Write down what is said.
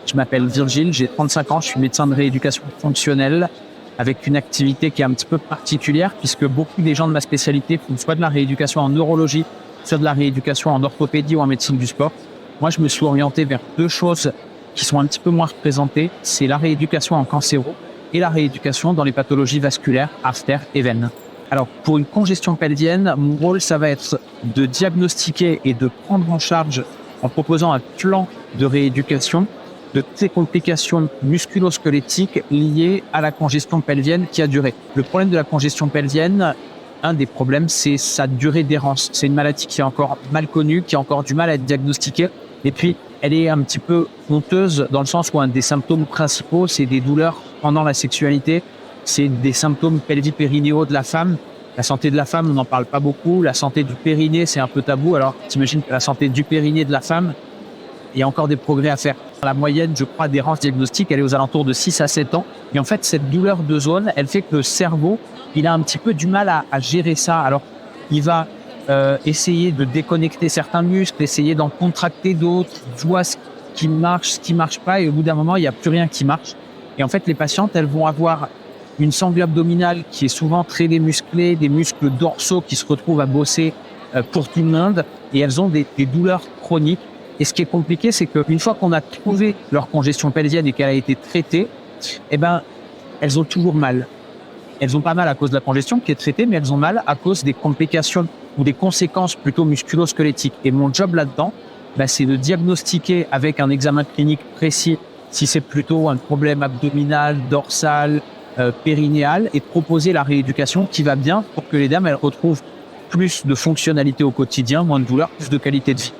Je m'appelle Virgile, j'ai 35 ans, je suis médecin de rééducation fonctionnelle avec une activité qui est un petit peu particulière puisque beaucoup des gens de ma spécialité font soit de la rééducation en neurologie, soit de la rééducation en orthopédie ou en médecine du sport. Moi, je me suis orienté vers deux choses qui sont un petit peu moins représentées. C'est la rééducation en cancéro et la rééducation dans les pathologies vasculaires, artères et veines. Alors, pour une congestion pelvienne, mon rôle, ça va être de diagnostiquer et de prendre en charge en proposant un plan de rééducation de toutes ces complications musculo-squelettiques liées à la congestion pelvienne qui a duré. Le problème de la congestion pelvienne, un des problèmes, c'est sa durée d'errance. C'est une maladie qui est encore mal connue, qui a encore du mal à être diagnostiquée. Et puis, elle est un petit peu honteuse dans le sens où un des symptômes principaux, c'est des douleurs pendant la sexualité. C'est des symptômes pelvipérinéaux de la femme. La santé de la femme, on n'en parle pas beaucoup. La santé du périnée, c'est un peu tabou. Alors, t'imagines que la santé du périnée de la femme, il y a encore des progrès à faire. La moyenne, je crois, d'errance diagnostique, elle est aux alentours de 6 à 7 ans. Et en fait, cette douleur de zone, elle fait que le cerveau, il a un petit peu du mal à gérer ça. Alors, il va essayer de déconnecter certains muscles, essayer d'en contracter d'autres, voit ce qui marche pas, et au bout d'un moment, il n'y a plus rien qui marche. Et en fait, les patientes, elles vont avoir une sangle abdominale qui est souvent très démusclée, des muscles dorsaux qui se retrouvent à bosser pour tout le monde, et elles ont des douleurs chroniques. Et ce qui est compliqué, c'est qu'une fois qu'on a trouvé leur congestion pelvienne et qu'elle a été traitée, eh ben, elles ont toujours mal. Elles ont pas mal à cause de la congestion qui est traitée, mais elles ont mal à cause des complications ou des conséquences plutôt musculo-squelettiques. Et mon job là-dedans, c'est de diagnostiquer avec un examen clinique précis si c'est plutôt un problème abdominal, dorsal, périnéal, et de proposer la rééducation qui va bien pour que les dames elles retrouvent plus de fonctionnalité au quotidien, moins de douleur, plus de qualité de vie.